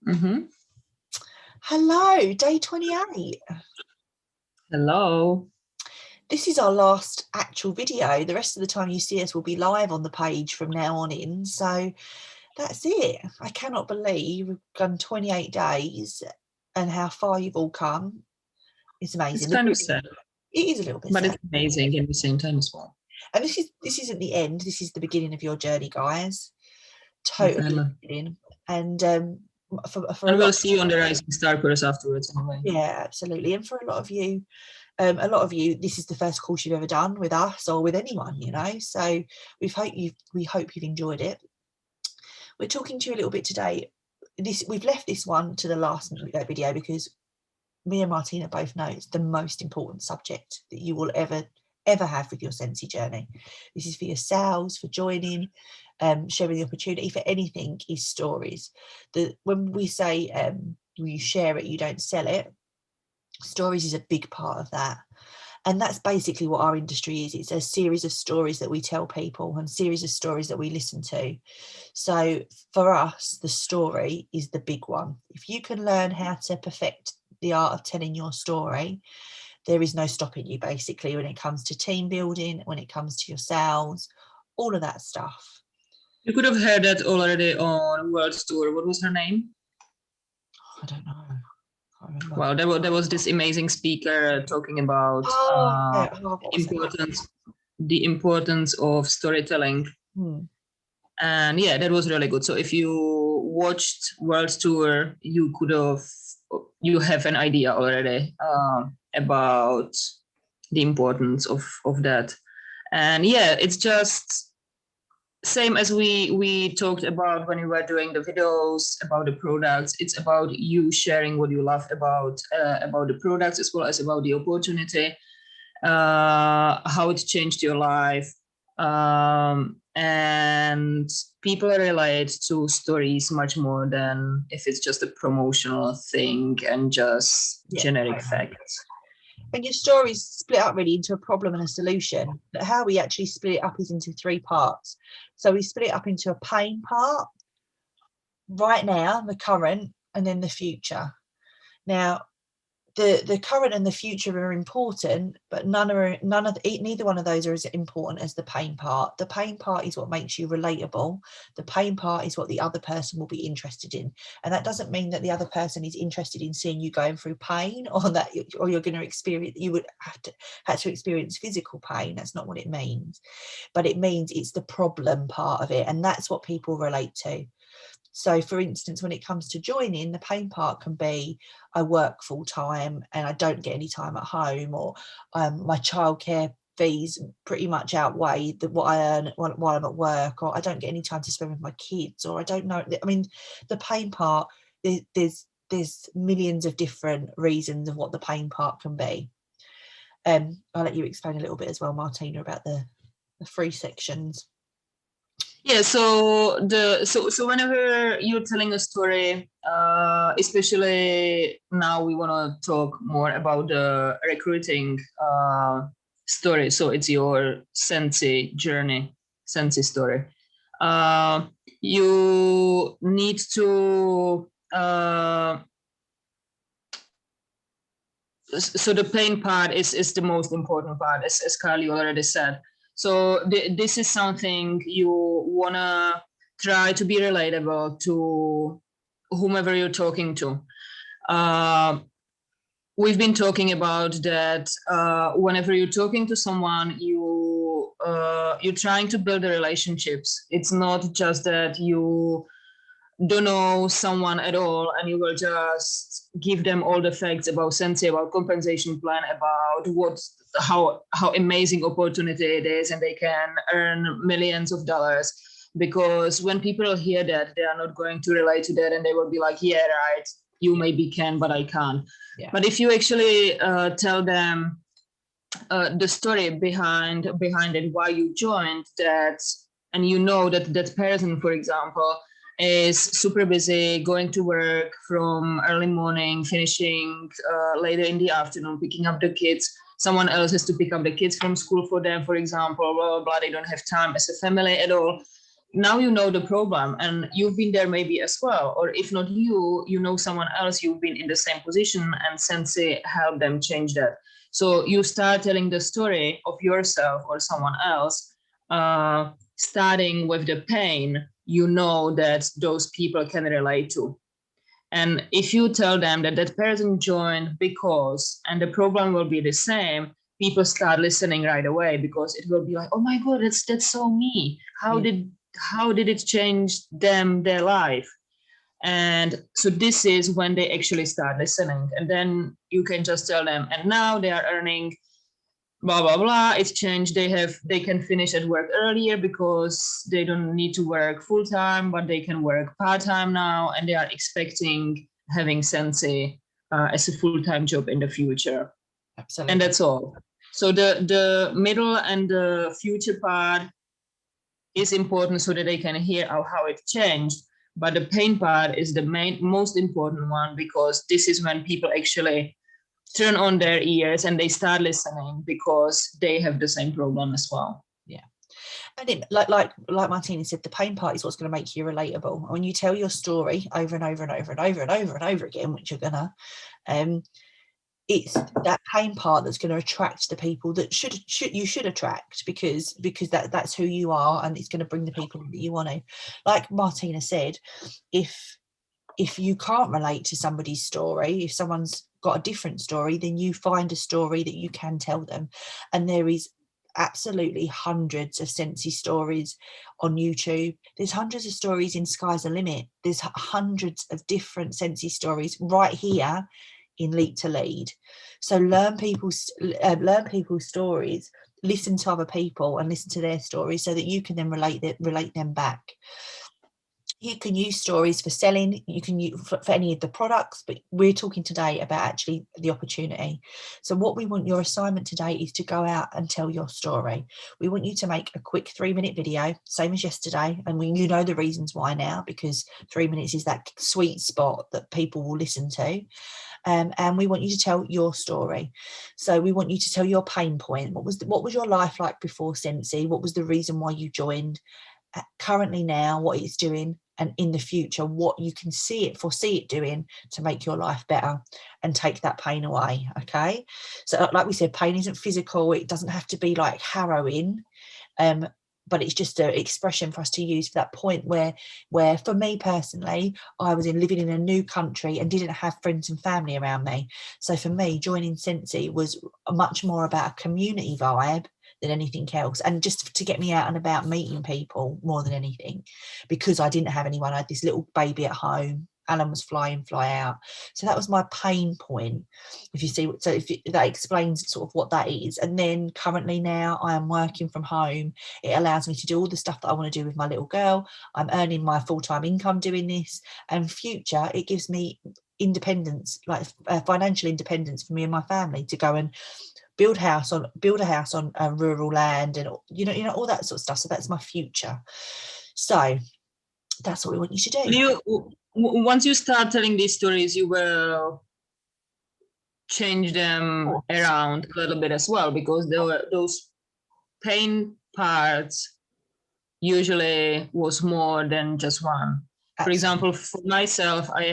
Mm-hmm. Hello, day 28. Hello. This is our last actual video. The rest of the time you see us will be live on the page from now on in. So that's it. I cannot believe we've done 28 days and how far you've all come. It's amazing. It's kind of sad, It is a little bit but sad. it's amazing at the same time as well. And this isn't the end. This is the beginning of your journey, guys. Totally the beginning. And and we'll see you on the rising star course afterwards anyway. Yeah, absolutely. And for a lot of you, this is the first course you've ever done with us or with anyone, you know. So we hope you've enjoyed it. We're talking to you a little bit today. We've left this one to the last video because me and Martina both know it's the most important subject that you will ever have with your Sensi journey. This is for yourselves, for joining, sharing the opportunity, for anything, is stories. When we say you share it, you don't sell it, stories is a big part of that. And that's basically what our industry is. It's a series of stories that we tell people and series of stories that we listen to. So for us, the story is the big one. If you can learn how to perfect the art of telling your story, there is no stopping you, basically, when it comes to team building, when it comes to your sales, all of that stuff. You could have heard that already on World Tour. What was her name? I don't know. Well, there was this amazing speaker talking about the importance of storytelling. And yeah, that was really good. So if you watched World Tour, you have an idea already about the importance of that. And yeah, it's just same as we talked about when we were doing the videos about the products. It's about you sharing what you love about the products, as well as about the opportunity, how it changed your life. And people relate to stories much more than if it's just a promotional thing and just generic facts. And your story's split up really into a problem and a solution. But how we actually split it up is into 3 parts. So we split it up into a pain part, right now, the current, and then the future. Now, the current and the future are important, but neither one of those are as important as the pain part. The pain part is what makes you relatable. The pain part is what the other person will be interested in, and that doesn't mean that the other person is interested in seeing you going through pain, or you're going to experience, you would have to experience physical pain. That's not what it means, but it means it's the problem part of it, and that's what people relate to. So, for instance, when it comes to joining, the pain part can be I work full time and I don't get any time at home, or my childcare fees pretty much outweigh what I earn while I'm at work, or I don't get any time to spend with my kids, or I don't know. I mean, the pain part, there's millions of different reasons of what the pain part can be. I'll let you explain a little bit as well, Martina, about the 3 sections. Yeah, so whenever you're telling a story, especially now we want to talk more about the recruiting story. So it's your Sensi journey, Sensi story. You need to so the pain part is the most important part, as Carly already said. So this is something you want to try to be relatable to whomever you're talking to. We've been talking about that whenever you're talking to someone, you're trying to build the relationships. It's not just that you don't know someone at all and you will just give them all the facts about Sensi, about compensation plan, about how amazing opportunity it is, and they can earn millions of dollars. Because when people hear that, they are not going to relate to that, and they will be like, yeah, right, you maybe can, but I can't. Yeah. But if you actually tell them the story behind it, why you joined that, and you know that person, for example, is super busy, going to work from early morning, finishing later in the afternoon, picking up the kids. Someone else has to pick up the kids from school for them, for example, blah, blah, blah. They don't have time as a family at all. now you know the problem, and you've been there maybe as well, or if not you, you know someone else, you've been in the same position, and Sensei help them change that. So you start telling the story of yourself or someone else, starting with the pain you know that those people can relate to. And if you tell them that that person joined because, and the problem will be the same, people start listening right away, because it will be like, oh my God, that's so me. How did it change their life? And so this is when they actually start listening. And then you can just tell them, and now they are earning blah blah blah, it's changed, they can finish at work earlier because they don't need to work full-time, but they can work part-time now, and they are expecting having Sensei as a full-time job in the future. Absolutely. And that's all. So the middle and the future part is important so that they can hear how it changed, but the pain part is the most important one, because this is when people actually turn on their ears and they start listening, because they have the same problem as well. Yeah. And it, like Martina said, the pain part is what's going to make you relatable. When you tell your story over and over and over and over and over and over again, which you're gonna, it's that pain part that's going to attract the people that you should attract, because that's who you are, and it's going to bring the people that you want to. Like Martina said, if you can't relate to somebody's story, if someone's got a different story, then you find a story that you can tell them. And there is absolutely hundreds of Sensei stories on YouTube. There's hundreds of stories in Sky's the Limit. There's hundreds of different Sensei stories right here in Lead to Lead. So learn people's stories, listen to other people and listen to their stories, so that you can then relate them back. You can use stories for selling, you can use for any of the products, but we're talking today about actually the opportunity. So what we want, your assignment today, is to go out and tell your story. We want you to make a quick 3-minute video, same as yesterday, and you know the reasons why now, because 3 minutes is that sweet spot that people will listen to. And we want you to tell your story. So we want you to tell your pain point. What was your life like before Sensei? What was the reason why you joined? Currently now, what it's doing, and in the future, what you can foresee it doing to make your life better and take that pain away. Okay, so like we said, pain isn't physical. It doesn't have to be like harrowing, but it's just an expression for us to use for that point where for me personally, I was living in a new country and didn't have friends and family around me. So for me, joining Sensei was much more about a community vibe than anything else, and just to get me out and about meeting people more than anything, because I didn't have anyone. I had this little baby at home. Alan was fly out. So that was my pain point, if you see. So that explains sort of what that is. And then currently now I am working from home. It allows me to do all the stuff that I want to do with my little girl. I'm earning my full-time income doing this, and future, it gives me independence, like financial independence for me and my family, to go and build a house on rural land, and you know all that sort of stuff. So that's my future. So that's what we want you to do. Once you start telling these stories, you will change them around a little bit as well, because those pain parts usually was more than just one. Absolutely. For example, for myself, I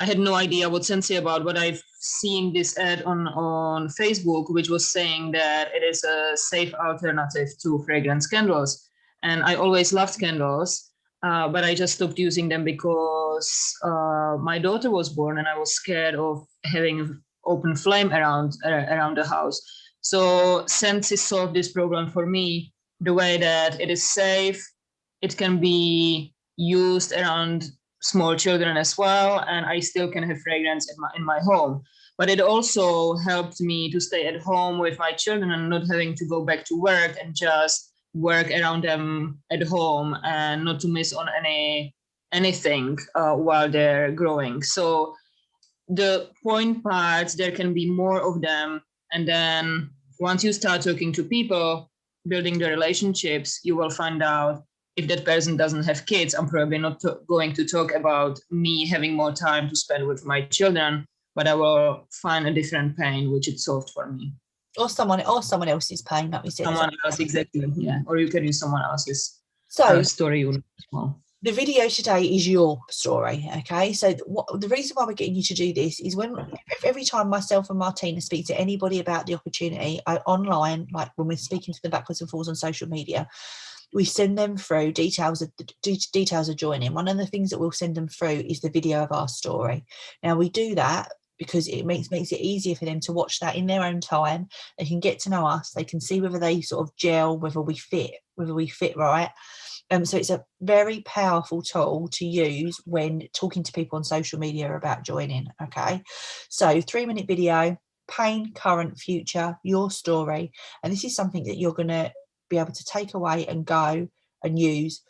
had no idea what Sensei about, but I've seen this ad on Facebook, which was saying that it is a safe alternative to fragrance candles. And I always loved candles, but I just stopped using them because my daughter was born and I was scared of having open flame around the house. So Sensei solved this problem for me the way that it is safe, it can be used around small children as well, and I still can have fragrance in my home. But it also helped me to stay at home with my children and not having to go back to work, and just work around them at home and not to miss on anything while they're growing. So the point parts, there can be more of them, and then once you start talking to people, building the relationships, you will find out if that person doesn't have kids. I'm probably not going to talk about me having more time to spend with my children, but I will find a different pain which it solved for me. or someone else's pain, like we said. Someone else, exactly. Yeah, or you can use someone else's So story as well. the video today is your story, okay? So the reason why we're getting you to do this is every time myself and Martina speak to anybody about the opportunity online, like when we're speaking to them backwards and forwards on social media, we send them through details of joining. One of the things that we'll send them through is the video of our story. Now we do that because it makes it easier for them to watch that in their own time. They can get to know us. They can see whether they sort of gel, whether we fit right. So it's a very powerful tool to use when talking to people on social media about joining. Okay, so 3-minute video, pain, current, future, your story, and this is something that you're going to be able to take away and go and use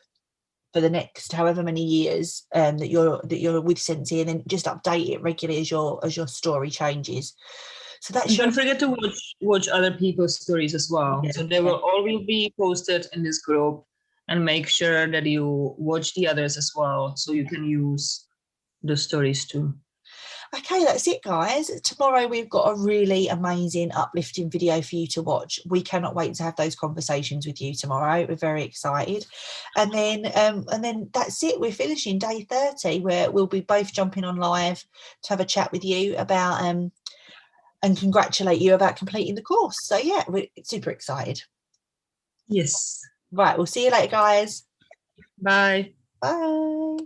for the next however many years that you're with Scentsy, and then just update it regularly as your story changes. So that's don't forget to watch other people's stories as well. Yeah, so they will all be posted in this group, and make sure that you watch the others as well, so you can use the stories too. Okay, that's it, guys. Tomorrow we've got a really amazing, uplifting video for you to watch. We cannot wait to have those conversations with you tomorrow. We're very excited. And then that's it. We're finishing day 30, where we'll be both jumping on live to have a chat with you about and congratulate you about completing the course. So yeah, we're super excited. Yes. Right, we'll see you later, guys. Bye. Bye.